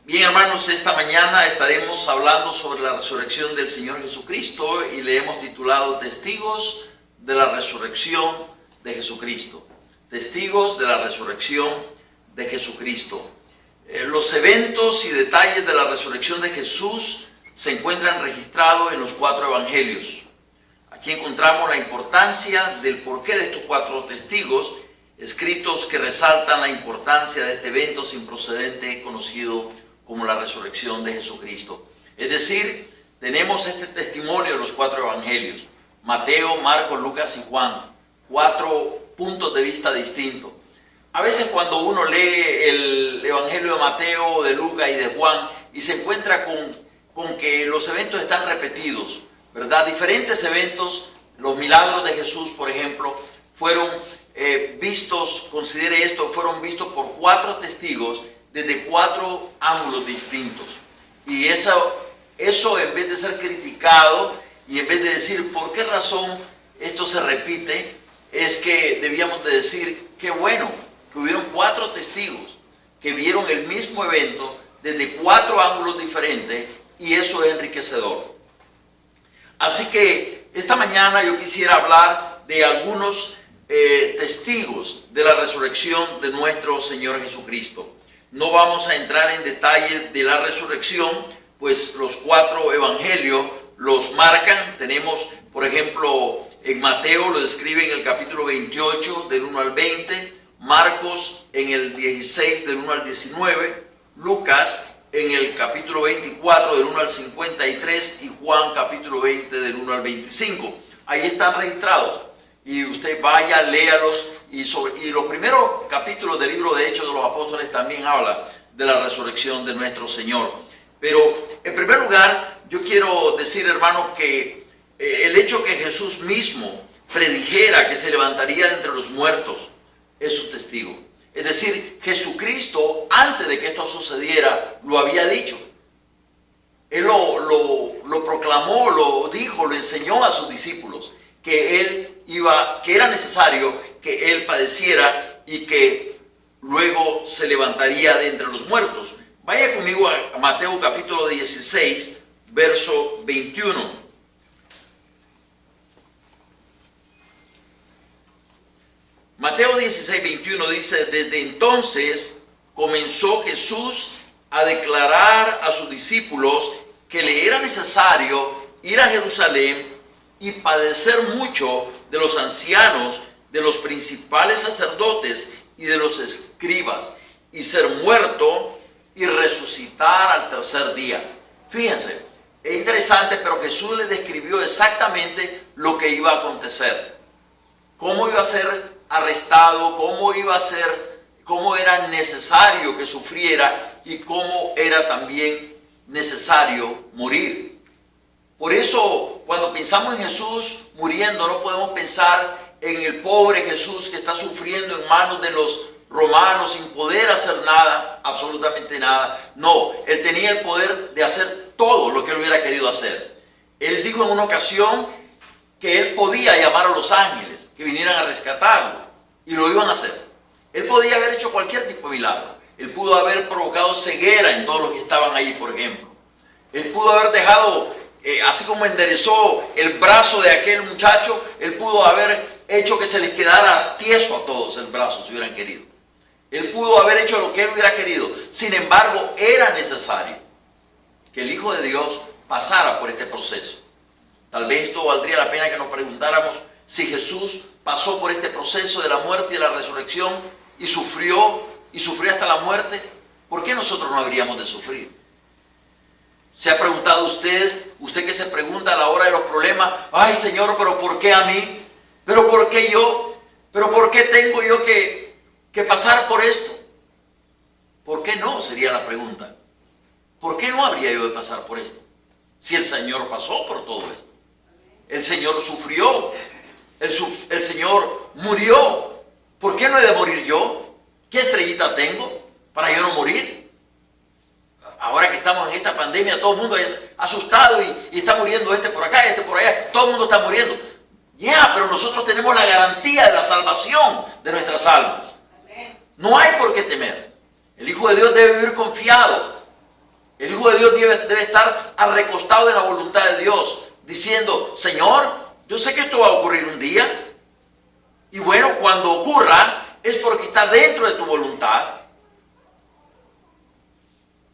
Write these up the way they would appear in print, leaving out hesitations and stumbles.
Bien, hermanos, esta mañana estaremos hablando sobre la resurrección del Señor Jesucristo y le hemos titulado Testigos de la resurrección de Jesucristo. Testigos de la resurrección de Jesucristo. Los eventos y detalles de la resurrección de Jesús se encuentran registrados en los 4 evangelios. Aquí encontramos la importancia del porqué de estos 4 testigos, escritos que resaltan la importancia de este evento sin precedente conocido como la resurrección de Jesucristo. Es decir, tenemos este testimonio de los 4 evangelios: Mateo, Marcos, Lucas y Juan. 4 puntos de vista distintos. A veces cuando uno lee el evangelio de Mateo, de Lucas y de Juan y se encuentra con que los eventos están repetidos, ¿verdad? Diferentes eventos, los milagros de Jesús, por ejemplo, fueron vistos, considere esto, fueron vistos por 4 testigos desde 4 ángulos distintos. Y eso en vez de ser criticado y en vez de decir por qué razón esto se repite, es que debíamos de decir qué bueno que hubieron 4 testigos que vieron el mismo evento desde 4 ángulos diferentes, y eso es enriquecedor. Así que esta mañana yo quisiera hablar de algunos testigos de la resurrección de nuestro Señor Jesucristo. No vamos a entrar en detalles de la resurrección, pues los 4 evangelios los marcan. Tenemos, por ejemplo, en Mateo lo describe en el capítulo 28 del 1 al 20, Marcos en el 16 del 1 al 19, Lucas en el capítulo 24 del 1 al 53 y Juan capítulo 20 del 1 al 25. Ahí están registrados y usted vaya, léalos. Y los primeros capítulos del libro de Hechos de los Apóstoles también habla de la resurrección de nuestro Señor. Pero en primer lugar yo quiero decir, hermanos, que el hecho que Jesús mismo predijera que se levantaría de entre los muertos es un testigo. Es decir, Jesucristo, antes de que esto sucediera, lo había dicho. Él lo proclamó, lo dijo, lo enseñó a sus discípulos, que era necesario que Él padeciera y que luego se levantaría de entre los muertos. Vaya conmigo a Mateo capítulo 16, verso 21. Mateo 16, 21 dice: desde entonces comenzó Jesús a declarar a sus discípulos que le era necesario ir a Jerusalén y padecer mucho de los ancianos, de los principales sacerdotes y de los escribas, y ser muerto y resucitar al tercer día. Fíjense, es interesante, pero Jesús les describió exactamente lo que iba a acontecer. Cómo iba a ser arrestado, cómo era necesario que sufriera y cómo era también necesario morir. Por eso, cuando pensamos en Jesús muriendo, no podemos pensar en el pobre Jesús que está sufriendo en manos de los romanos sin poder hacer nada, absolutamente nada. No, Él tenía el poder de hacer todo lo que Él hubiera querido hacer. Él dijo en una ocasión que Él podía llamar a los ángeles que vinieran a rescatarlo, y lo iban a hacer. Él podía haber hecho cualquier tipo de milagro. Él pudo haber provocado ceguera en todos los que estaban ahí, por ejemplo. Él pudo haber dejado, así como enderezó el brazo de aquel muchacho, Él pudo haber hecho que se les quedara tieso a todos el brazo si hubieran querido. Él pudo haber hecho lo que Él hubiera querido. Sin embargo, era necesario que el Hijo de Dios pasara por este proceso. Tal vez esto valdría la pena que nos preguntáramos: si Jesús pasó por este proceso de la muerte y de la resurrección y sufrió hasta la muerte, ¿por qué nosotros no habríamos de sufrir? ¿Se ha preguntado usted que se pregunta a la hora de los problemas: ay Señor, pero ¿por qué a mí? ¿Pero por qué yo? ¿Pero por qué tengo yo que pasar por esto? ¿Por qué no? Sería la pregunta. ¿Por qué no habría yo de pasar por esto? Si el Señor pasó por todo esto. El Señor sufrió. El Señor murió. ¿Por qué no he de morir yo? ¿Qué estrellita tengo para yo no morir? Ahora que estamos en esta pandemia, todo el mundo asustado y está muriendo este por acá, este por allá. Todo el mundo está muriendo. Pero nosotros tenemos la garantía de la salvación de nuestras almas. No hay por qué temer. El Hijo de Dios debe vivir confiado. El Hijo de Dios debe estar recostado en la voluntad de Dios, diciendo, Señor, yo sé que esto va a ocurrir un día. Y bueno, cuando ocurra, es porque está dentro de tu voluntad.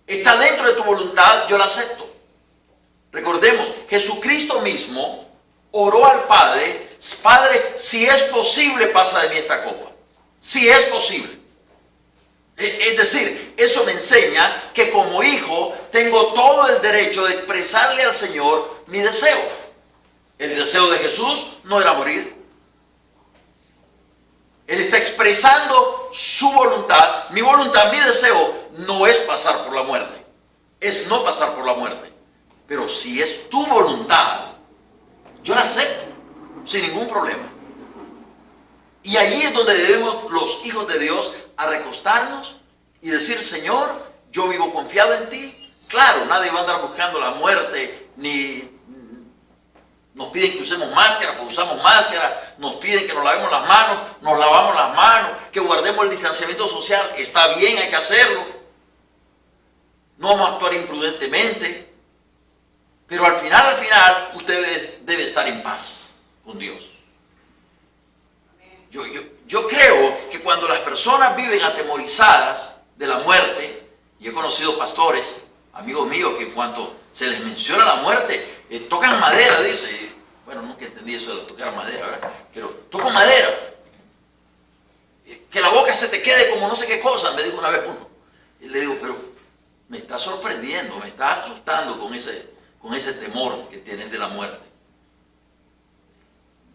Está dentro de tu voluntad, yo la acepto. Recordemos, Jesucristo mismo oró al Padre, Padre, si es posible, pasa de mí esta copa. Si es posible. Es decir, eso me enseña que como hijo tengo todo el derecho de expresarle al Señor mi deseo. El deseo de Jesús no era morir. Él está expresando su voluntad. Mi voluntad, mi deseo no es pasar por la muerte. Es no pasar por la muerte. Pero si es tu voluntad, yo la acepto sin ningún problema. Y allí es donde debemos los hijos de Dios a recostarnos y decir, Señor, yo vivo confiado en ti. Claro, nadie va a andar buscando la muerte, ni nos piden que usemos máscara, pues usamos máscara, nos piden que nos lavemos las manos, nos lavamos las manos, que guardemos el distanciamiento social, está bien, hay que hacerlo. No vamos a actuar imprudentemente, pero al final, usted debe estar en paz con Dios. Yo creo que cuando las personas viven atemorizadas de la muerte, y he conocido pastores, amigos míos, que cuando se les menciona la muerte, tocan madera, dice. Bueno, nunca entendí eso de tocar madera, ¿verdad? Pero toco madera. Que la boca se te quede como no sé qué cosa, me dijo una vez uno. Y le digo, pero me está sorprendiendo, me está asustando con ese temor que tienes de la muerte.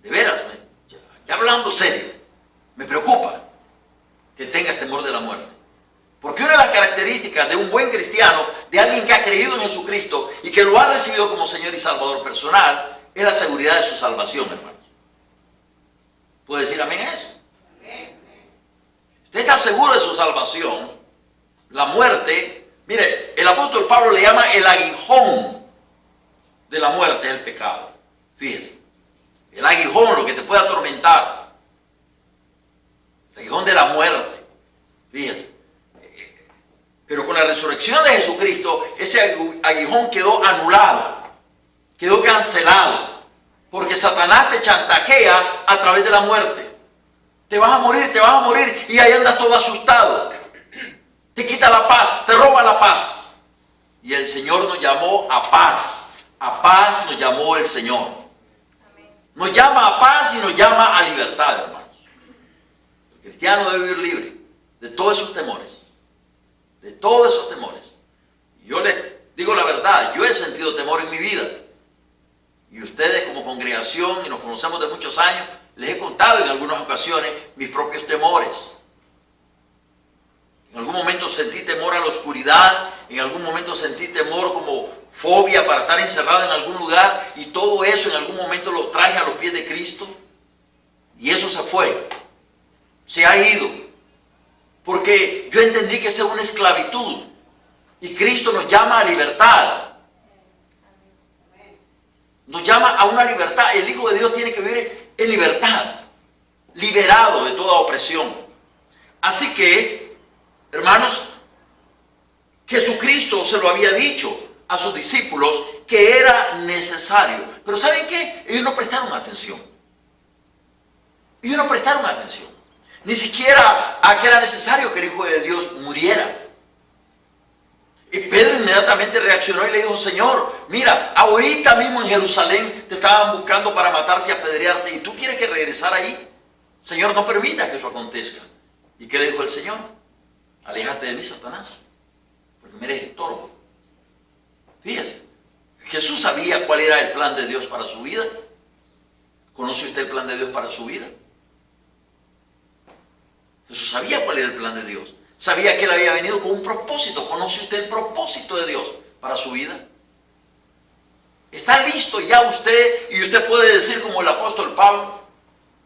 De veras, ya hablando serio, me preocupa que tengas temor de la muerte. Porque una de las características de un buen cristiano, de alguien que ha creído en Jesucristo y que lo ha recibido como Señor y Salvador personal, es la seguridad de su salvación, hermanos. ¿Puede decir amén a eso? Usted está seguro de su salvación. La muerte, mire, el apóstol Pablo le llama el aguijón de la muerte, es el pecado. Fíjese, el aguijón, lo que te puede atormentar. El aguijón de la muerte. Fíjese. Pero con la resurrección de Jesucristo, ese aguijón quedó anulado, quedó cancelado, porque Satanás te chantajea a través de la muerte. Te vas a morir, y ahí andas todo asustado. Te quita la paz, te roba la paz. Y el Señor nos llamó a paz nos llamó el Señor. Nos llama a paz y nos llama a libertad, hermanos. El cristiano debe vivir libre de todos esos temores. De todos esos temores. Y yo les digo la verdad, yo he sentido temor en mi vida. Y ustedes como congregación, y nos conocemos de muchos años, les he contado en algunas ocasiones mis propios temores. En algún momento sentí temor a la oscuridad, en algún momento sentí temor como fobia para estar encerrado en algún lugar, y todo eso en algún momento lo traje a los pies de Cristo. Y eso se fue, se ha ido. Porque yo entendí que esa es una esclavitud. Y Cristo nos llama a libertad. Nos llama a una libertad. El Hijo de Dios tiene que vivir en libertad. Liberado de toda opresión. Así que, hermanos, Jesucristo se lo había dicho a sus discípulos que era necesario. Pero ¿saben qué? Ellos no prestaron atención. Ellos no prestaron atención. Ni siquiera a que era necesario que el Hijo de Dios muriera. Y Pedro inmediatamente reaccionó y le dijo, Señor, mira, ahorita mismo en Jerusalén te estaban buscando para matarte y apedrearte, y tú quieres que regresara ahí. Señor, no permitas que eso acontezca. ¿Y qué le dijo el Señor? Aléjate de mí, Satanás, porque me eres estorbo. Fíjese, Jesús sabía cuál era el plan de Dios para su vida. ¿Conoce usted el plan de Dios para su vida? Jesús sabía cuál era el plan de Dios. Sabía que Él había venido con un propósito. ¿Conoce usted el propósito de Dios para su vida? ¿Está listo ya usted? Y usted puede decir como el apóstol Pablo,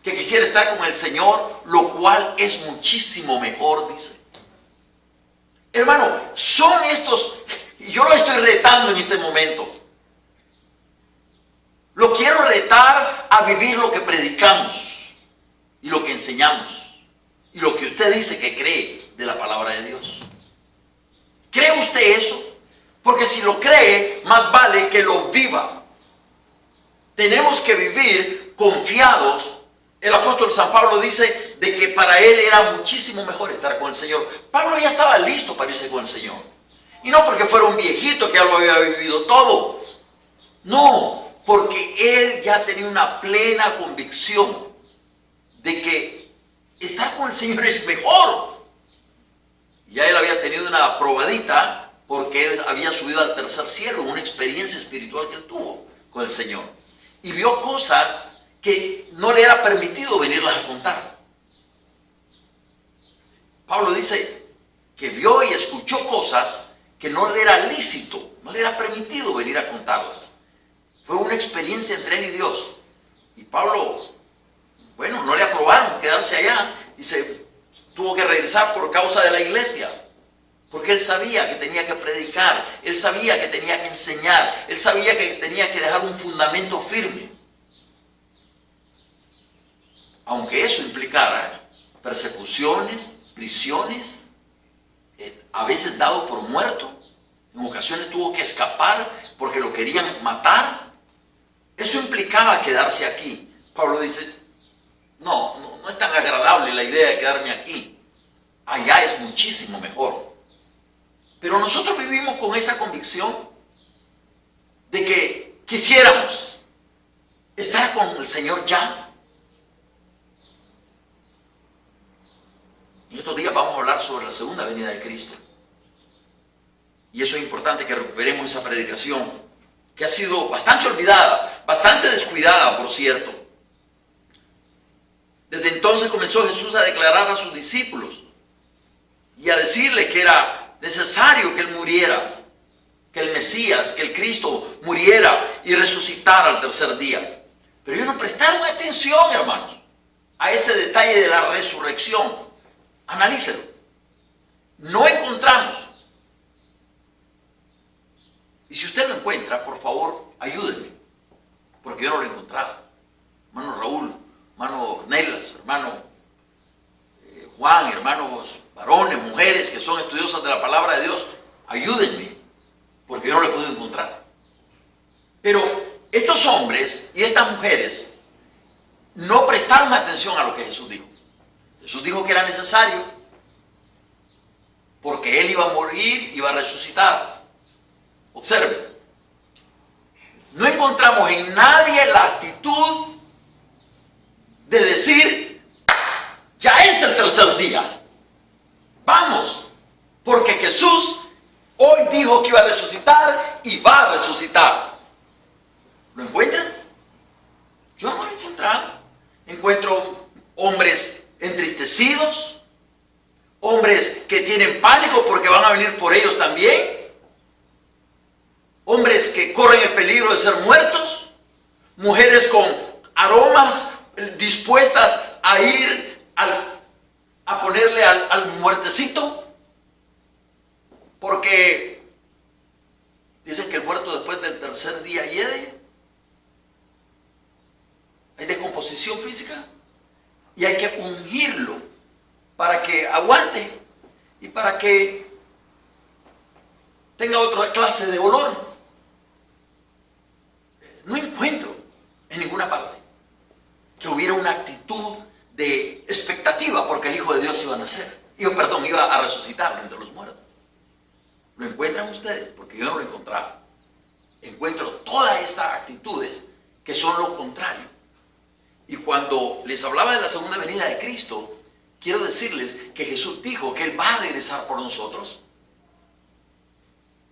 que quisiera estar con el Señor, lo cual es muchísimo mejor, dice. Hermano, son estos, y yo lo estoy retando en este momento. Lo quiero retar a vivir lo que predicamos y lo que enseñamos. Y lo que usted dice que cree de la palabra de Dios. ¿Cree usted eso? Porque si lo cree, más vale que lo viva. Tenemos que vivir confiados. El apóstol San Pablo dice de que para él era muchísimo mejor estar con el Señor. Pablo ya estaba listo para irse con el Señor. Y no porque fuera un viejito que ya lo había vivido todo. No, porque él ya tenía una plena convicción de que estar con el Señor es mejor. Ya él había tenido una probadita porque él había subido al tercer cielo, una experiencia espiritual que él tuvo con el Señor. Y vio cosas que no le era permitido venirlas a contar. Pablo dice que vio y escuchó cosas que no le era lícito, no le era permitido venir a contarlas. Fue una experiencia entre él y Dios. Y Pablo, bueno, no le aprobaron quedarse allá y se tuvo que regresar por causa de la iglesia. Porque él sabía que tenía que predicar, él sabía que tenía que enseñar, él sabía que tenía que dejar un fundamento firme. Aunque eso implicara persecuciones, prisiones, a veces dado por muerto, en ocasiones tuvo que escapar porque lo querían matar. Eso implicaba quedarse aquí. Pablo dice, no es tan agradable la idea de quedarme aquí. Allá es muchísimo mejor. Pero nosotros vivimos con esa convicción de que quisiéramos estar con el Señor ya. En estos días vamos a hablar sobre la segunda venida de Cristo. Y eso es importante que recuperemos esa predicación, que ha sido bastante olvidada, bastante descuidada, por cierto. Desde entonces comenzó Jesús a declarar a sus discípulos y a decirle que era necesario que Él muriera, que el Mesías, que el Cristo muriera y resucitara al tercer día. Pero ellos no prestaron atención, hermanos, a ese detalle de la resurrección. Analícelo. No encontramos. Y si usted lo encuentra, por favor, ayúdenme, porque yo no lo he encontrado. Hermano Raúl, hermano Nelas, hermano Juan, hermanos varones, mujeres que son estudiosas de la palabra de Dios, ayúdenme, porque yo no lo he podido encontrar. Pero estos hombres y estas mujeres no prestaron atención a lo que Jesús dijo. Jesús dijo que era necesario, porque Él iba a morir, iba a resucitar. Observe, no encontramos en nadie la actitud de decir, ya es el tercer día, vamos, porque Jesús hoy dijo que iba a resucitar y va a resucitar. ¿Lo encuentran? Yo no lo he encontrado. Encuentro hombres entristecidos, hombres que tienen pánico porque van a venir por ellos también, hombres que corren el peligro de ser muertos, mujeres con aromas dispuestas a ir a ponerle al muertecito, porque dicen que el muerto después del tercer día hiede. Hay decomposición física y hay que ungirlo para que aguante y para que tenga otra clase de olor. No encuentro en ninguna parte que hubiera una actitud de expectativa porque el Hijo de Dios iba a nacer. Iba a resucitar entre los muertos. ¿Lo encuentran ustedes? Porque yo no lo he encontrado. Encuentro todas estas actitudes que son lo contrario. Y cuando les hablaba de la segunda venida de Cristo, quiero decirles que Jesús dijo que Él va a regresar por nosotros.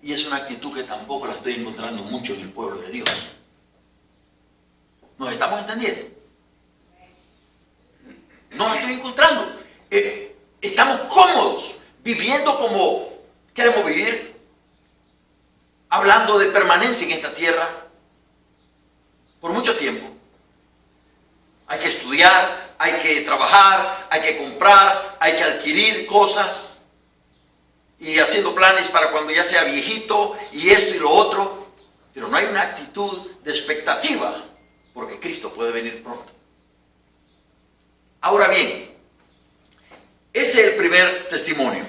Y es una actitud que tampoco la estoy encontrando mucho en el pueblo de Dios. ¿Nos estamos entendiendo? No la estoy encontrando. Estamos cómodos viviendo como queremos vivir, hablando de permanencia en esta tierra por mucho tiempo. Hay que estudiar, hay que trabajar, hay que comprar, hay que adquirir cosas y haciendo planes para cuando ya sea viejito y esto y lo otro, pero no hay una actitud de expectativa porque Cristo puede venir pronto. Ahora bien, ese es el primer testimonio.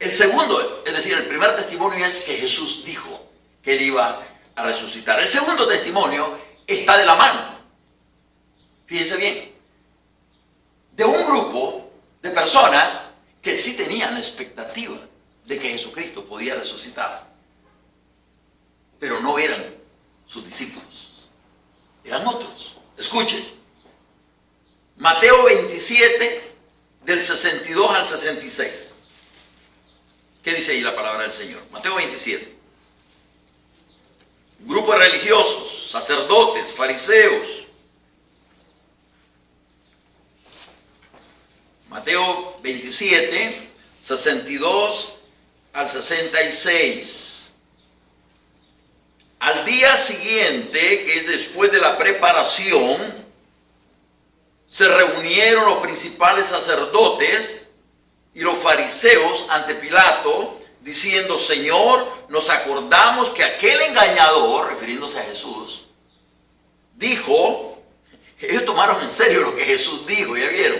El segundo, es decir, el primer testimonio es que Jesús dijo que él iba a resucitar. El segundo testimonio está de la mano. Fíjense bien. De un grupo de personas que sí tenían la expectativa de que Jesucristo podía resucitar. Pero no eran sus discípulos. Eran otros. Escuchen. Mateo 27, del 62 al 66. ¿Qué dice ahí la palabra del Señor? Mateo 27. Grupos religiosos, sacerdotes, fariseos. Mateo 27, 62 al 66. Al día siguiente, que es después de la preparación, se reunieron los principales sacerdotes y los fariseos ante Pilato, diciendo: Señor, nos acordamos que aquel engañador, refiriéndose a Jesús, dijo, ellos tomaron en serio lo que Jesús dijo, ya vieron,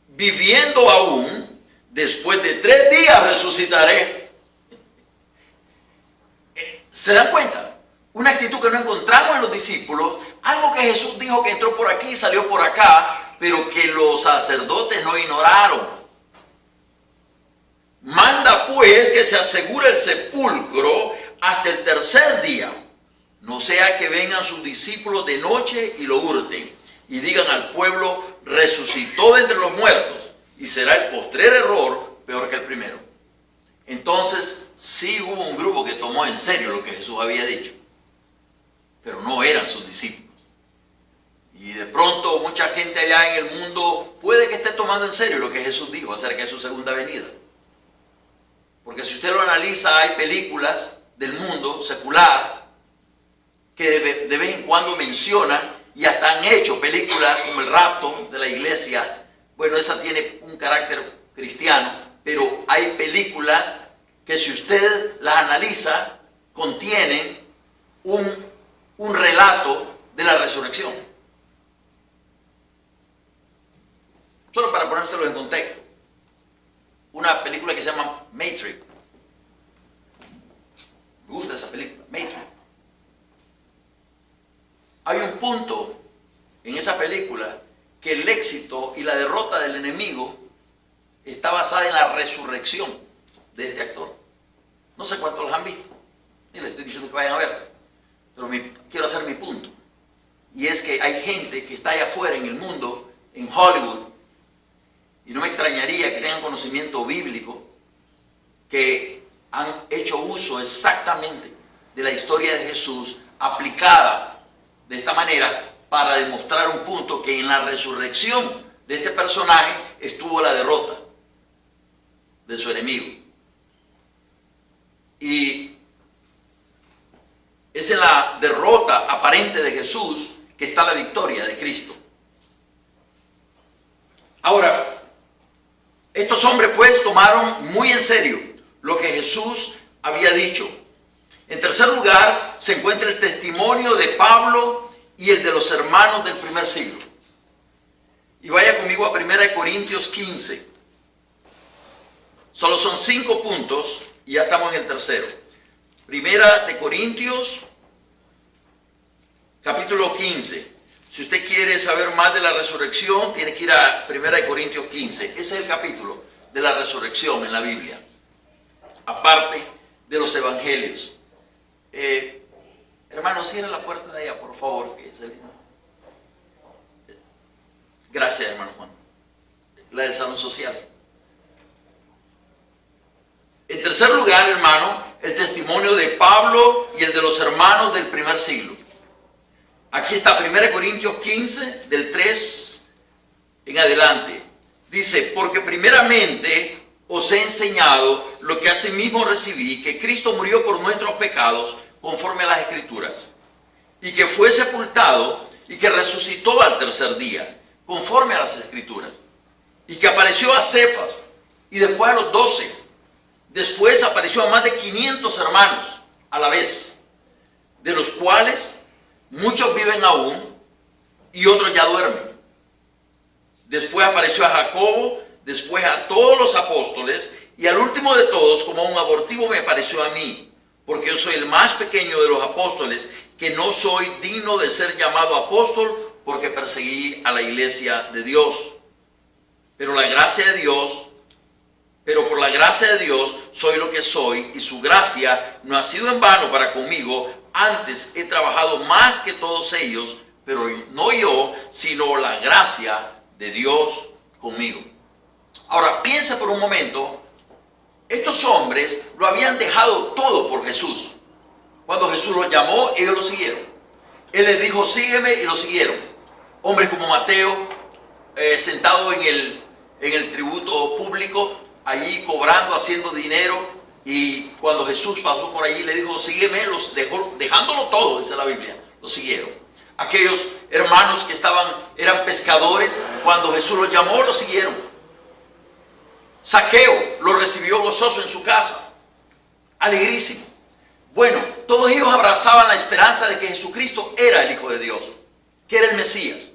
viviendo aún, después de 3 días resucitaré. ¿Se dan cuenta? Una actitud que no encontramos en los discípulos, algo que Jesús dijo que entró por aquí y salió por acá, pero que los sacerdotes no ignoraron. Manda pues que se asegure el sepulcro hasta el 3er día, no sea que vengan sus discípulos de noche y lo hurten, y digan al pueblo: resucitó de entre los muertos, y será el postrer error peor que el primero. Entonces sí hubo un grupo que tomó en serio lo que Jesús había dicho, pero no eran sus discípulos. Y de pronto mucha gente allá en el mundo puede que esté tomando en serio lo que Jesús dijo acerca de su segunda venida. Porque si usted lo analiza, hay películas del mundo secular que de vez en cuando mencionan, y hasta han hecho películas como El rapto de la iglesia. Bueno, esa tiene un carácter cristiano, pero hay películas que si usted las analiza, contienen un relato de la resurrección. Solo para ponérselo en contexto. Una película que se llama Matrix. Me gusta esa película, Matrix. Hay un punto en esa película que el éxito y la derrota del enemigo está basada en la resurrección de este actor. No sé cuántos los han visto, ni les estoy diciendo que vayan a ver, pero quiero hacer mi punto. Y es que hay gente que está allá afuera en el mundo, en Hollywood, y no me extrañaría que tengan conocimiento bíblico, que han hecho uso exactamente de la historia de Jesús aplicada de esta manera para demostrar un punto, que en la resurrección de este personaje estuvo la derrota de su enemigo. Y es en la derrota aparente de Jesús que está la victoria de Cristo. Ahora, estos hombres pues tomaron muy en serio lo que Jesús había dicho. En tercer lugar se encuentra el testimonio de Pablo y el de los hermanos del primer siglo. Y vaya conmigo a 1 Corintios 15. Solo son 5 puntos y ya estamos en el tercero. 1 Corintios capítulo 15. Si usted quiere saber más de la resurrección, tiene que ir a 1 Corintios 15. Ese es el capítulo de la resurrección en la Biblia, aparte de los evangelios. Hermano, cierra la puerta de allá, por favor. Gracias, hermano Juan. La del salón social. En tercer lugar, hermano, el testimonio de Pablo y el de los hermanos del primer siglo. Aquí está 1 Corintios 15, del 3 en adelante. Dice: porque primeramente os he enseñado lo que asimismo recibí, que Cristo murió por nuestros pecados conforme a las Escrituras, y que fue sepultado y que resucitó al 3er día conforme a las Escrituras, y que apareció a Cefas y después a los 12. Después apareció a más de 500 hermanos a la vez, de los cuales muchos viven aún y otros ya duermen. Después apareció a Jacobo, después a todos los apóstoles, y al último de todos, como un abortivo me pareció a mí, porque yo soy el más pequeño de los apóstoles, que no soy digno de ser llamado apóstol, porque perseguí a la iglesia de Dios. Pero por la gracia de Dios soy lo que soy, y su gracia no ha sido en vano para conmigo. Antes he trabajado más que todos ellos, pero no yo, sino la gracia de Dios conmigo. Ahora, piensa por un momento, estos hombres lo habían dejado todo por Jesús. Cuando Jesús los llamó, ellos lo siguieron. Él les dijo, sígueme, y lo siguieron. Hombres como Mateo, sentado en el tributo público, allí cobrando, haciendo dinero, y cuando Jesús pasó por allí le dijo, sígueme, los dejó, dejándolo todo, dice la Biblia, lo siguieron. Aquellos hermanos que eran pescadores, cuando Jesús los llamó, lo siguieron. Zaqueo lo recibió gozoso en su casa, alegrísimo. Bueno, todos ellos abrazaban la esperanza de que Jesucristo era el Hijo de Dios, que era el Mesías.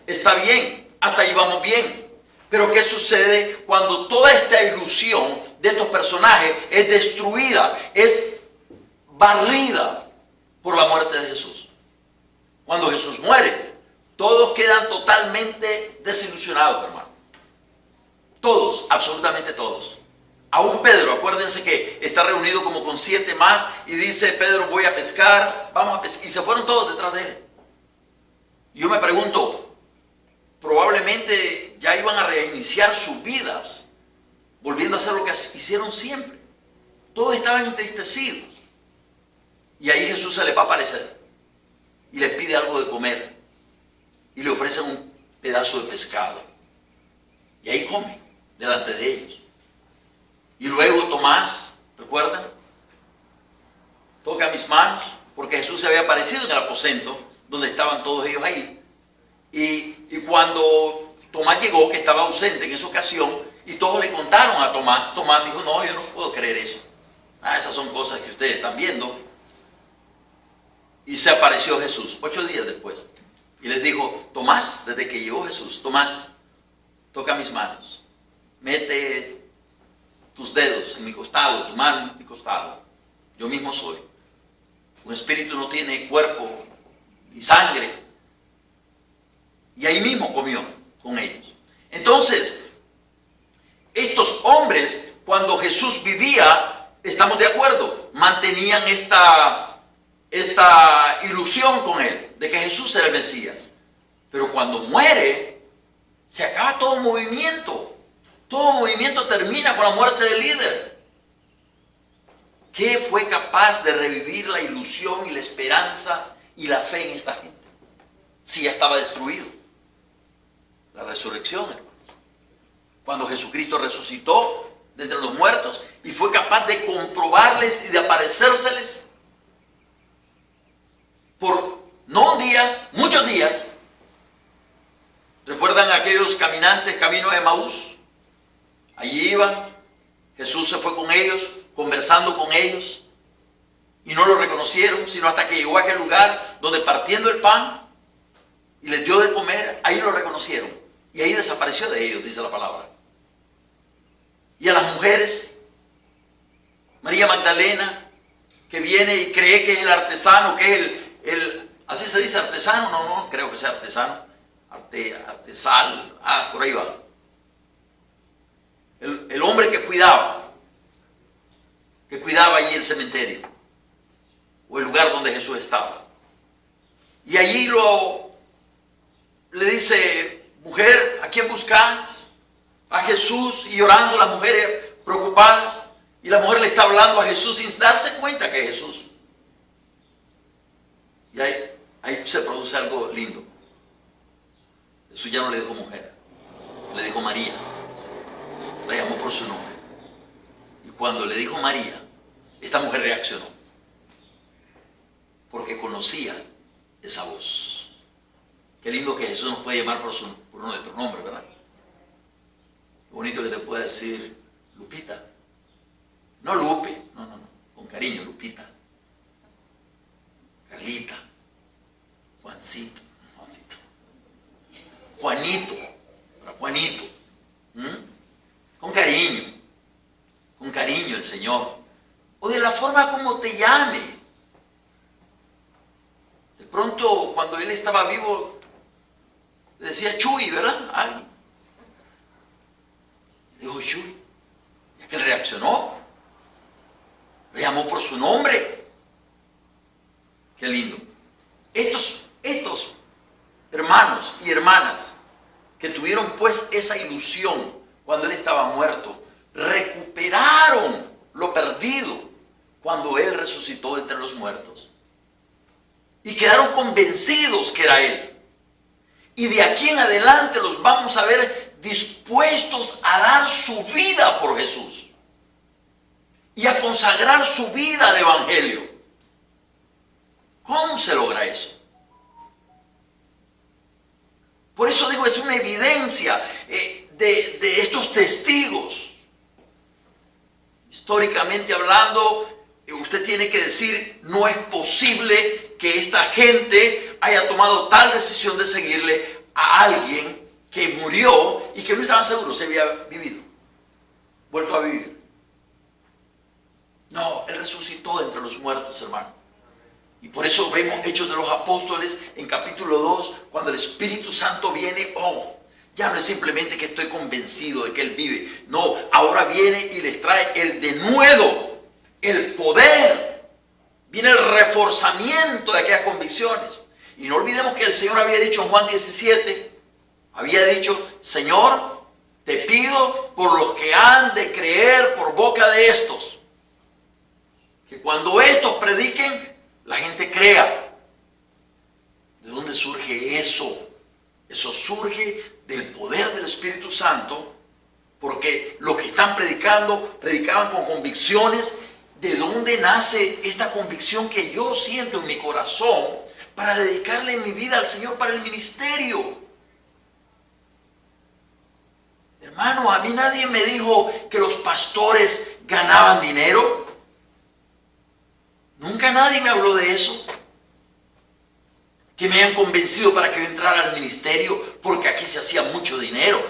Está bien, hasta ahí vamos bien. Pero ¿qué sucede cuando toda esta ilusión de estos personajes es destruida, es barrida por la muerte de Jesús? Cuando Jesús muere, todos quedan totalmente desilusionados, hermano. Todos, absolutamente todos. Aún Pedro, acuérdense que está reunido como con 7 más y dice, Pedro, voy a pescar, vamos a pescar. Y se fueron todos detrás de él. Yo me pregunto, probablemente ya iban a reiniciar sus vidas, volviendo a hacer lo que hicieron siempre. Todos estaban entristecidos. Y ahí Jesús se les va a aparecer y les pide algo de comer y le ofrecen un pedazo de pescado. Y ahí comen delante de ellos. Y luego Tomás, ¿recuerdan? Toca mis manos, porque Jesús se había aparecido en el aposento donde estaban todos ellos ahí. Y cuando Tomás llegó, que estaba ausente en esa ocasión, y todos le contaron a Tomás, Tomás dijo, no, yo no puedo creer eso. Esas son cosas que ustedes están viendo. Y se apareció Jesús 8 días después. Y les dijo, Tomás, desde que llegó Jesús, Tomás, toca mis manos, mete tus dedos en mi costado, tu mano en mi costado. Yo mismo soy. Un espíritu no tiene cuerpo ni sangre. Y ahí mismo comió con ellos. Entonces, estos hombres, cuando Jesús vivía, estamos de acuerdo, mantenían esta ilusión con él, de que Jesús era el Mesías. Pero cuando muere, se acaba todo movimiento. Todo movimiento termina con la muerte del líder. ¿Qué fue capaz de revivir la ilusión y la esperanza y la fe en esta gente? Si ya estaba destruido. La resurrección, hermano. Cuando Jesucristo resucitó de entre los muertos y fue capaz de comprobarles y de aparecérseles por no un día, muchos días. ¿Recuerdan aquellos caminantes camino de Emaús? Allí iban, Jesús se fue con ellos, conversando con ellos, y no lo reconocieron, sino hasta que llegó a aquel lugar donde partiendo el pan y les dio de comer, ahí lo reconocieron. Y ahí desapareció de ellos, dice la palabra. Y a las mujeres, María Magdalena, que viene y cree que es el artesano, que es así se dice artesano, no creo que sea artesano, artesal, por ahí va. El hombre que cuidaba allí el cementerio, o el lugar donde Jesús estaba. Y allí le dice, mujer, ¿a quién buscas? A Jesús, y llorando las mujeres preocupadas, y la mujer le está hablando a Jesús sin darse cuenta que es Jesús. Y ahí se produce algo lindo. Jesús ya no le dijo mujer, le dijo María. La llamó por su nombre. Y cuando le dijo María, esta mujer reaccionó. Porque conocía esa voz. Qué lindo que Jesús nos puede llamar por nuestro nombre, ¿verdad? Qué bonito que te pueda decir Lupita. No Lupe, no. Con cariño, Lupita. Carlita. Juancito. Juanito. Para Juanito. Con cariño. el Señor, o de la forma como te llame. De pronto, cuando él estaba vivo, le decía Chuy, ¿verdad? Alguien. Le dijo Chuy. Y aquel reaccionó. Le llamó por su nombre. Qué lindo. Estos hermanos y hermanas que tuvieron pues esa ilusión cuando él estaba muerto, recuperaron lo perdido cuando él resucitó entre los muertos. Y quedaron convencidos que era él. Y de aquí en adelante los vamos a ver dispuestos a dar su vida por Jesús. Y a consagrar su vida al Evangelio. ¿Cómo se logra eso? Por eso digo, es una evidencia de estos testigos. Históricamente hablando, usted tiene que decir, no es posible que esta gente haya tomado tal decisión de seguirle a alguien que murió y que no estaban seguros si había vuelto a vivir. No, él resucitó entre los muertos, hermano. Y por eso vemos Hechos de los Apóstoles en capítulo 2, cuando el Espíritu Santo viene, ya no es simplemente que estoy convencido de que Él vive. No, ahora viene y les trae el denuedo, el poder. Viene el reforzamiento de aquellas convicciones. Y no olvidemos que el Señor había dicho en Juan 17, había dicho, Señor, te pido por los que han de creer por boca de estos, que cuando estos prediquen, la gente crea. ¿De dónde surge eso? Eso surge del poder del Espíritu Santo, porque los que están predicando, predicaban con convicciones. ¿De dónde nace esta convicción que yo siento en mi corazón para dedicarle mi vida al Señor para el ministerio? Hermano, a mí nadie me dijo que los pastores ganaban dinero. Nunca nadie me habló de eso. Que me hayan convencido para que yo entrara al ministerio, porque aquí se hacía mucho dinero.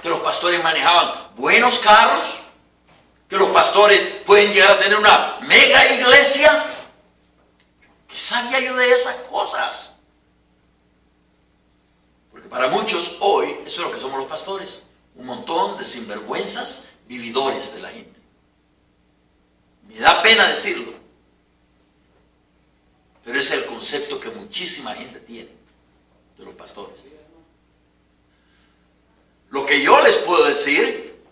Que los pastores manejaban buenos carros. Que los pastores pueden llegar a tener una mega iglesia. ¿Qué sabía yo de esas cosas? Porque para muchos hoy, eso es lo que somos los pastores. Un montón de sinvergüenzas, vividores de la gente. Me da pena decirlo. Pero ese es el concepto que muchísima gente tiene de los pastores. Lo que yo les puedo decir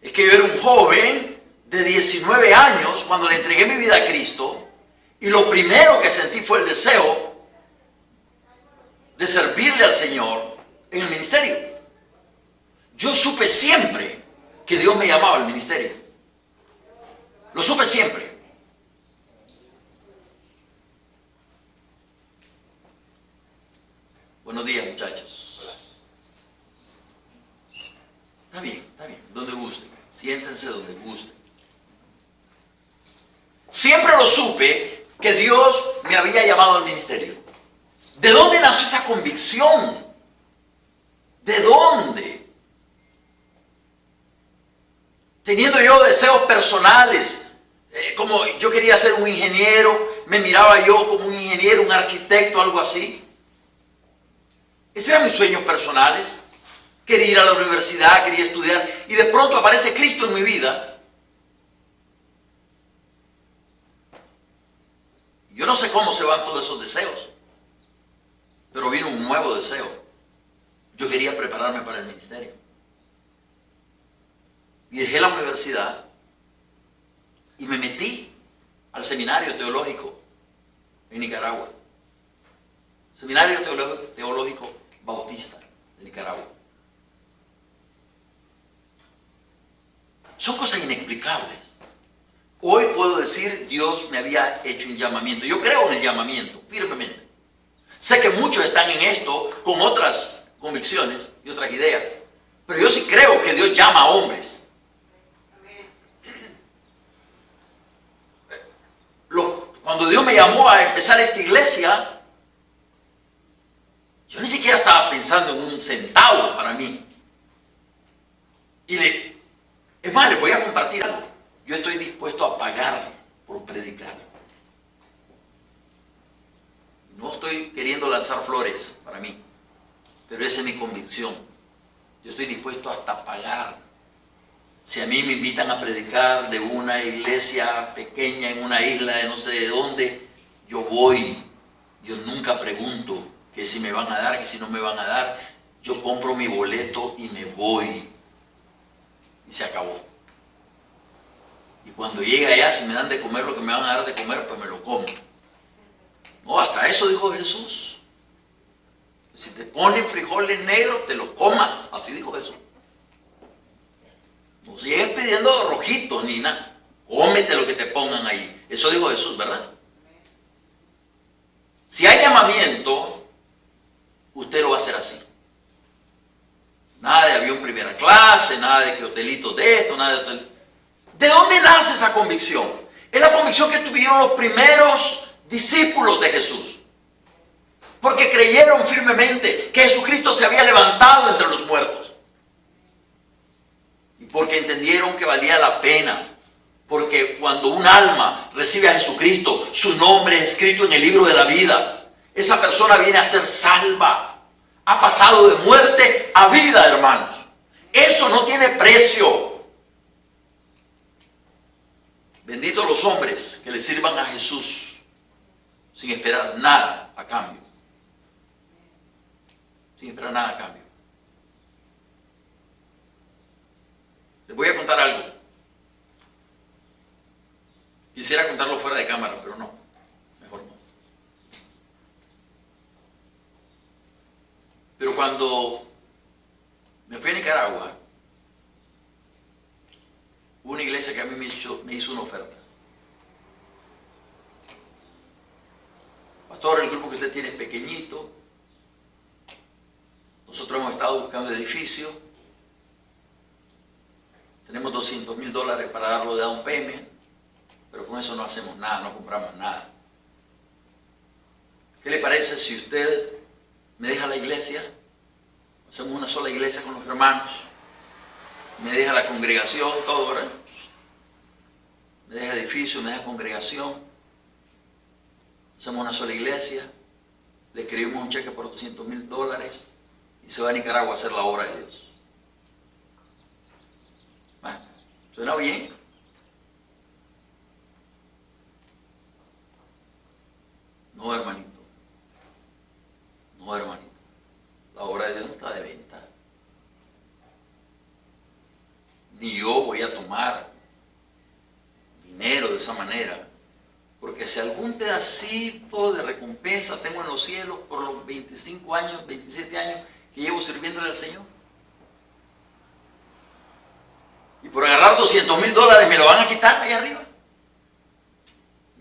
es que yo era un joven de 19 años cuando le entregué mi vida a Cristo, y lo primero que sentí fue el deseo de servirle al Señor en el ministerio. Yo supe siempre que Dios me llamaba al ministerio. Lo supe siempre. Buenos días, muchachos. Está bien, donde gusten. Siéntense donde gusten. Siempre lo supe que Dios me había llamado al ministerio. ¿De dónde nació esa convicción? ¿De dónde? Teniendo yo deseos personales, como yo quería ser un ingeniero, me miraba yo como un ingeniero, un arquitecto, algo así. Esos eran mis sueños personales. Quería ir a la universidad, quería estudiar, y de pronto aparece Cristo en mi vida. Yo no sé cómo se van todos esos deseos, pero vino un nuevo deseo. Yo quería prepararme para el ministerio. Y dejé la universidad y me metí al seminario teológico en Nicaragua. Seminario teológico bautista de Nicaragua. Son cosas inexplicables. Hoy puedo decir, Dios me había hecho un llamamiento. Yo creo en el llamamiento, firmemente. Sé que muchos están en esto con otras convicciones y otras ideas, pero yo sí creo que Dios llama a hombres. Cuando Dios me llamó a empezar esta iglesia, yo ni siquiera estaba pensando en un centavo para mí. Es más, les voy a compartir algo. Yo pasar flores para mí, pero esa es mi convicción. Yo estoy dispuesto hasta a pagar. Si a mí me invitan a predicar de una iglesia pequeña en una isla de no sé de dónde, yo voy. Yo nunca pregunto que si me van a dar, que si no me van a dar. Yo compro mi boleto y me voy. Y se acabó. Y cuando llegue allá, si me dan de comer lo que me van a dar de comer, pues me lo como. No, hasta eso dijo Jesús. Si te ponen frijoles negros, te los comas. Así dijo Jesús. No sigues pidiendo rojitos ni nada. Cómete lo que te pongan ahí. Eso dijo Jesús, ¿verdad? Si hay llamamiento, usted lo va a hacer así. Nada de avión primera clase, nada de que hotelitos de esto, nada de hotel. ¿De dónde nace esa convicción? Es la convicción que tuvieron los primeros discípulos de Jesús. Porque creyeron firmemente que Jesucristo se había levantado entre los muertos. Y porque entendieron que valía la pena. Porque cuando un alma recibe a Jesucristo, su nombre es escrito en el libro de la vida. Esa persona viene a ser salva. Ha pasado de muerte a vida, hermanos. Eso no tiene precio. Benditos los hombres que le sirvan a Jesús sin esperar nada a cambio. Sin esperar nada a cambio. Les voy a contar algo. Quisiera contarlo fuera de cámara, pero no. Mejor no. Pero cuando me fui a Nicaragua, hubo una iglesia que a mí me hizo una oferta. Pastor, el grupo que usted tiene es pequeñito. Nosotros hemos estado buscando edificio. Tenemos $200,000 para darlo de down payment, pero con eso no hacemos nada, no compramos nada. ¿Qué le parece si usted me deja la iglesia? Hacemos una sola iglesia con los hermanos. Me deja la congregación, todo, ¿verdad? Me deja edificio, me deja congregación. Hacemos una sola iglesia. Le escribimos un cheque por $200,000 y se va a Nicaragua a hacer la obra de Dios. Bueno, ¿suena bien? No, hermanito. No, hermanito. La obra de Dios no está de venta. Ni yo voy a tomar dinero de esa manera. Porque si algún pedacito de recompensa tengo en los cielos por los 25 años, 27 años que llevo sirviéndole al Señor. Y por agarrar $200,000 me lo van a quitar ahí arriba.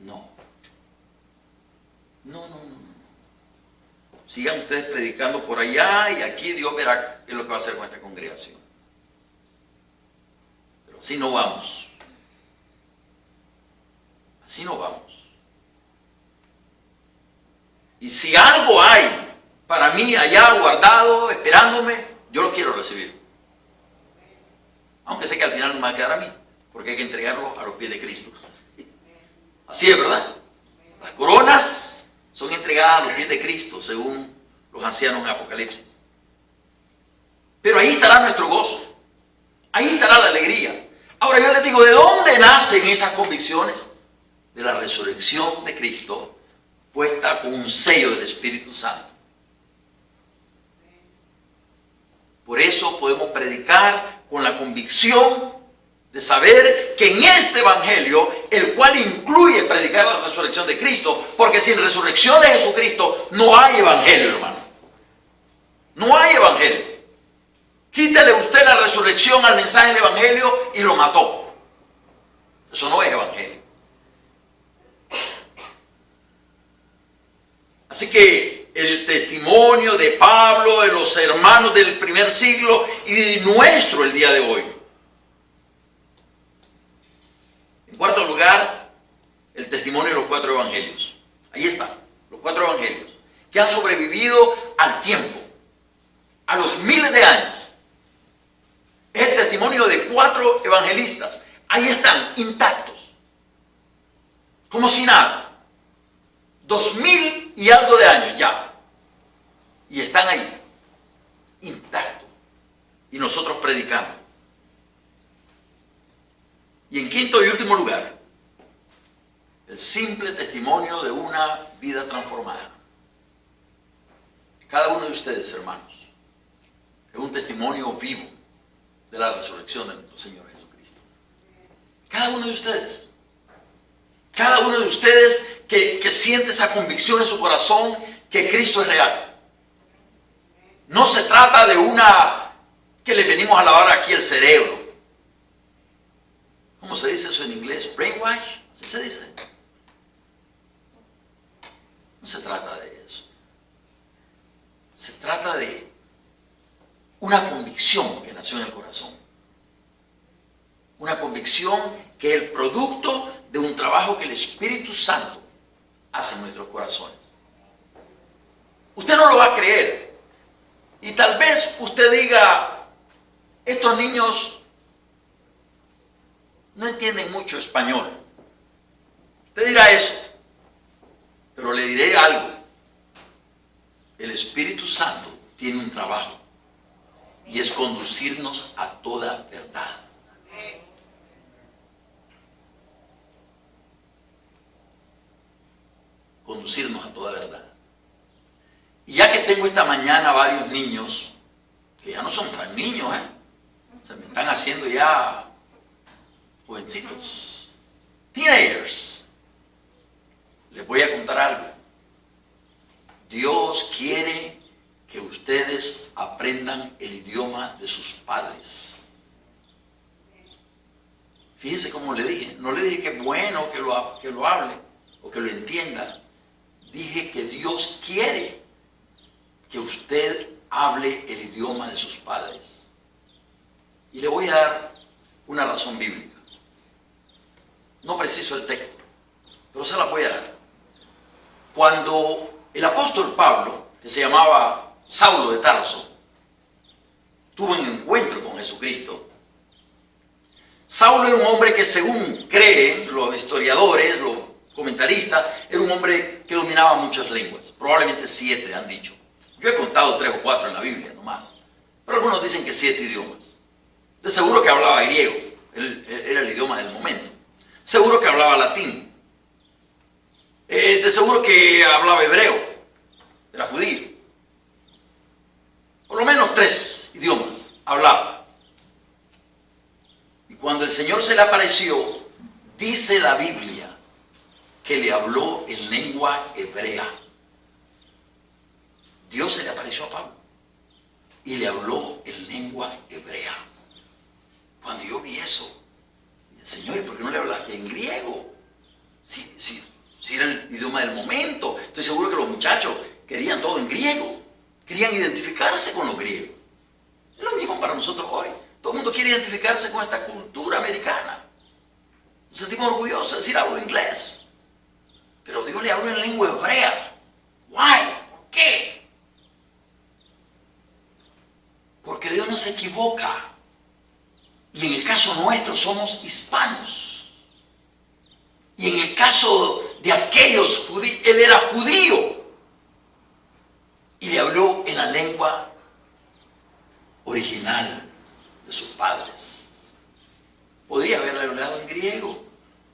No. No. Sigan ustedes predicando por allá y aquí Dios verá qué es lo que va a hacer con esta congregación. Pero así no vamos. Así no vamos. Y si algo hay para mí allá guardado, esperándome, yo lo quiero recibir. Aunque sé que al final no me va a quedar a mí, porque hay que entregarlo a los pies de Cristo. Así es, ¿verdad? Las coronas son entregadas a los pies de Cristo, según los ancianos en Apocalipsis. Pero ahí estará nuestro gozo. Ahí estará la alegría. Ahora yo les digo, ¿de dónde nacen esas convicciones? De la resurrección de Cristo, puesta con un sello del Espíritu Santo. Por eso podemos predicar con la convicción de saber que en este evangelio, el cual incluye predicar la resurrección de Cristo, porque sin resurrección de Jesucristo no hay evangelio, hermano. No hay evangelio. Quítale usted la resurrección al mensaje del evangelio y lo mató. Eso no es evangelio. Así que el testimonio de Pablo, de los hermanos del primer siglo y de nuestro el día de hoy. En cuarto lugar, el testimonio de los 4 evangelios. Ahí está, los 4 evangelios, que han sobrevivido al tiempo, a los miles de años. Es el testimonio de 4 evangelistas. Ahí están, intactos, como si nada. 2000 y algo de años ya. Y están ahí, intactos. Y nosotros predicamos. Y en quinto y último lugar, el simple testimonio de una vida transformada. Cada uno de ustedes, hermanos, es un testimonio vivo de la resurrección de nuestro Señor Jesucristo. Cada uno de ustedes. Cada uno de ustedes que siente esa convicción en su corazón que Cristo es real. No se trata de una que le venimos a lavar aquí el cerebro. ¿Cómo se dice eso en inglés? Brainwash, ¿así se dice? No se trata de eso. Se trata de una convicción que nació en el corazón. Una convicción que es el producto de un trabajo que el Espíritu Santo hace en nuestros corazones. Usted no lo va a creer. Y tal vez usted diga, estos niños no entienden mucho español. Usted dirá eso. Pero le diré algo. El Espíritu Santo tiene un trabajo. Y es conducirnos a toda verdad. Conducirnos a toda verdad. Y ya que tengo esta mañana varios niños, que ya no son tan niños, se me están haciendo ya jovencitos, teenagers, les voy a contar algo. Dios quiere que ustedes aprendan el idioma de sus padres. Fíjense cómo le dije, no le dije que es bueno que lo hable o que lo entienda. Dije que Dios quiere que usted hable el idioma de sus padres. Y le voy a dar una razón bíblica. No preciso el texto, pero se la voy a dar. Cuando el apóstol Pablo, que se llamaba Saulo de Tarso, tuvo un encuentro con Jesucristo, Saulo era un hombre que, según creen los historiadores, los comentaristas, era un hombre que dominaba muchas lenguas, probablemente 7 han dicho. Yo he contado 3 o 4 en la Biblia nomás, pero algunos dicen que 7 idiomas. De seguro que hablaba griego, era el idioma del momento. Seguro que hablaba latín. De seguro que hablaba hebreo, era judío. Por lo menos 3 idiomas hablaba. Y cuando el Señor se le apareció, dice la Biblia que le habló en lengua hebrea. Dios se le apareció a Pablo y le habló en lengua hebrea. Cuando yo vi eso, dije, Señor, ¿por qué no le hablaste en griego? Si era el idioma del momento. Estoy seguro que los muchachos querían todo en griego. Querían identificarse con los griegos. Es lo mismo para nosotros hoy. Todo el mundo quiere identificarse con esta cultura americana. Nos sentimos orgullosos de decir, hablo inglés. Pero Dios le habló en lengua hebrea. Why? ¿Por qué? Porque Dios no se equivoca. Y en el caso nuestro somos hispanos. Y en el caso de aquellos judíos, él era judío. Y le habló en la lengua original de sus padres. Podía haberle hablado en griego.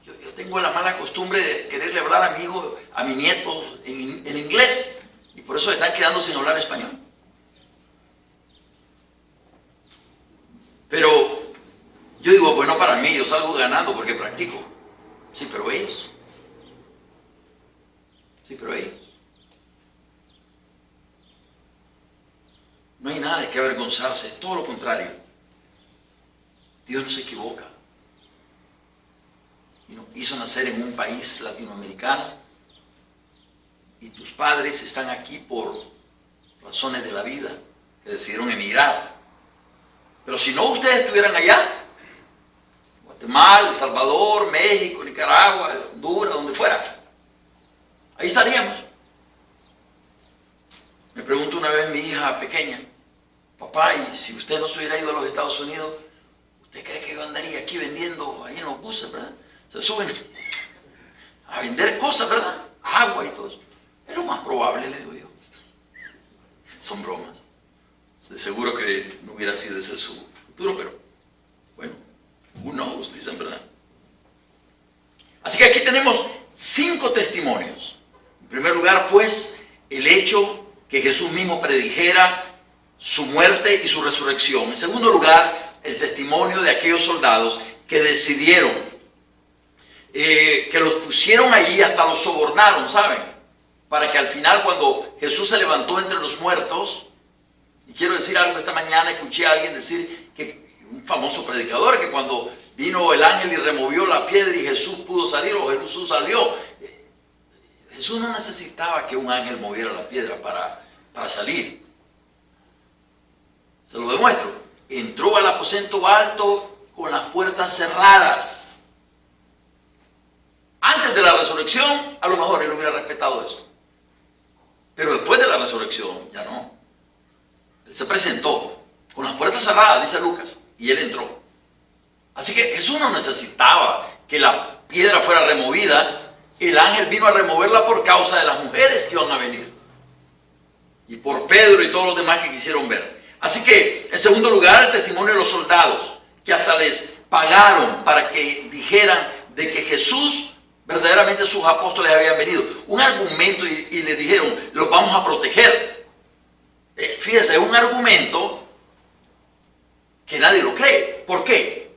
Yo tengo la mala costumbre de quererle hablar a mi hijo, a mi nieto en inglés. Y por eso están quedando sin hablar español. Pero yo digo, bueno, para mí, yo salgo ganando porque practico. Sí, pero ellos. Sí, pero ellos. No hay nada de qué avergonzarse, es todo lo contrario. Dios no se equivoca. Y nos hizo nacer en un país latinoamericano y tus padres están aquí por razones de la vida, que decidieron emigrar. Pero si no ustedes estuvieran allá, Guatemala, El Salvador, México, Nicaragua, Honduras, donde fuera, ahí estaríamos. Me preguntó una vez mi hija pequeña, papá, y si usted no se hubiera ido a los Estados Unidos, ¿usted cree que yo andaría aquí vendiendo ahí en los buses, verdad? Se suben a vender cosas, ¿verdad? Agua y todo eso. Es lo más probable, le digo yo. son bromas. De seguro que no hubiera sido ese su futuro, pero bueno, who knows, dicen, ¿verdad? Así que aquí tenemos 5 testimonios. En primer lugar, pues, el hecho que Jesús mismo predijera su muerte y su resurrección. En segundo lugar, el testimonio de aquellos soldados que decidieron, que los pusieron allí, hasta los sobornaron, ¿saben? Para que al final, cuando Jesús se levantó entre los muertos, y quiero decir algo, esta mañana escuché a alguien decir, que un famoso predicador, que cuando vino el ángel y removió la piedra y Jesús pudo salir, o Jesús salió, Jesús no necesitaba que un ángel moviera la piedra para salir. Se lo demuestro. Entró al aposento alto con las puertas cerradas. Antes de la resurrección, a lo mejor él hubiera respetado eso. Pero después de la resurrección, ya no. Él se presentó con las puertas cerradas, dice Lucas, y él entró. Así que Jesús no necesitaba que la piedra fuera removida. El ángel vino a removerla por causa de las mujeres que iban a venir. Y por Pedro y todos los demás que quisieron ver. Así que, en segundo lugar, el testimonio de los soldados, que hasta les pagaron para que dijeran de que Jesús, verdaderamente sus apóstoles habían venido. Un argumento y le dijeron, los vamos a proteger. Fíjense, es un argumento que nadie lo cree. ¿Por qué?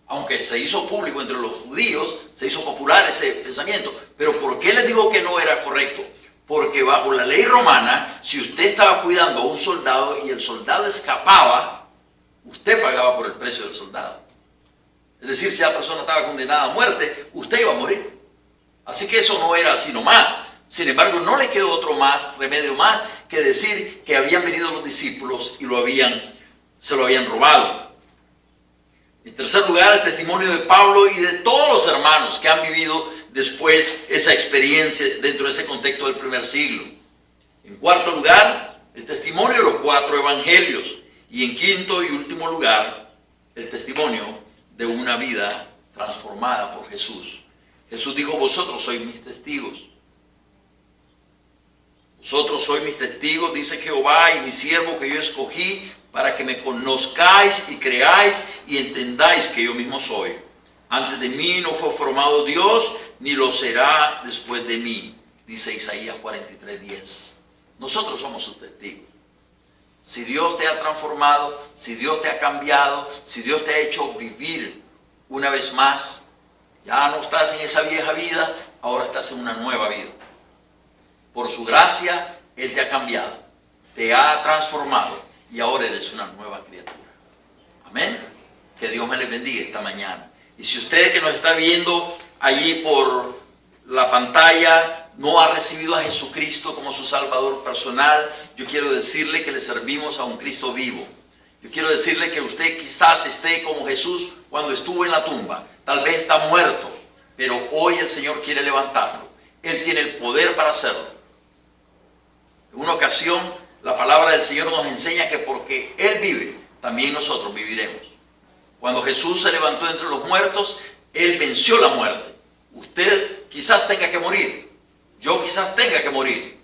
Aunque se hizo público entre los judíos, se hizo popular ese pensamiento. Pero ¿por qué les digo que no era correcto? Porque bajo la ley romana, si usted estaba cuidando a un soldado y el soldado escapaba, usted pagaba por el precio del soldado. Es decir, si la persona estaba condenada a muerte, usted iba a morir. Así que eso no era así nomás. Sin embargo, no le quedó otro remedio más que decir que habían venido los discípulos y se lo habían robado. En tercer lugar, el testimonio de Pablo y de todos los hermanos que han vivido después esa experiencia dentro de ese contexto del primer siglo. En cuarto lugar, el testimonio de los 4 evangelios. Y en quinto y último lugar, el testimonio de una vida transformada por Jesús. Jesús dijo, vosotros sois mis testigos. Vosotros sois mis testigos, dice Jehová, y mi siervo que yo escogí, para que me conozcáis y creáis y entendáis que yo mismo soy. Antes de mí no fue formado Dios, ni lo será después de mí, dice Isaías 43:10. Nosotros somos sus testigos. Si Dios te ha transformado, si Dios te ha cambiado, si Dios te ha hecho vivir una vez más, ya no estás en esa vieja vida, ahora estás en una nueva vida. Por su gracia, Él te ha cambiado, te ha transformado y ahora eres una nueva criatura. Amén. Que Dios me les bendiga esta mañana. Y si usted que nos está viendo allí por la pantalla no ha recibido a Jesucristo como su Salvador personal, yo quiero decirle que le servimos a un Cristo vivo. Yo quiero decirle que usted quizás esté como Jesús cuando estuvo en la tumba. Tal vez está muerto, pero hoy el Señor quiere levantarlo. Él tiene el poder para hacerlo. En una ocasión, la palabra del Señor nos enseña que porque Él vive, también nosotros viviremos. Cuando Jesús se levantó entre los muertos, Él venció la muerte. Usted quizás tenga que morir, yo quizás tenga que morir,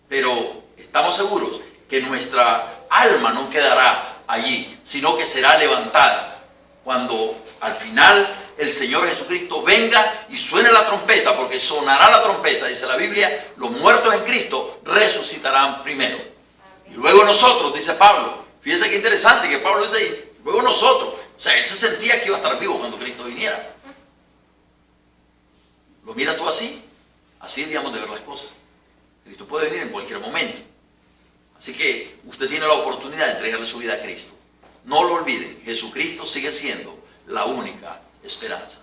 pero estamos seguros que nuestra alma no quedará allí, sino que será levantada cuando al final el Señor Jesucristo venga y suene la trompeta, porque sonará la trompeta, dice la Biblia, los muertos en Cristo resucitarán primero. Y luego nosotros, dice Pablo, fíjense qué interesante que Pablo dice ahí, luego nosotros, o sea, él se sentía que iba a estar vivo cuando Cristo viniera. ¿Lo miras tú así? Así debíamos de ver las cosas. Cristo puede venir en cualquier momento. Así que usted tiene la oportunidad de entregarle su vida a Cristo. No lo olviden, Jesucristo sigue siendo la única esperanza.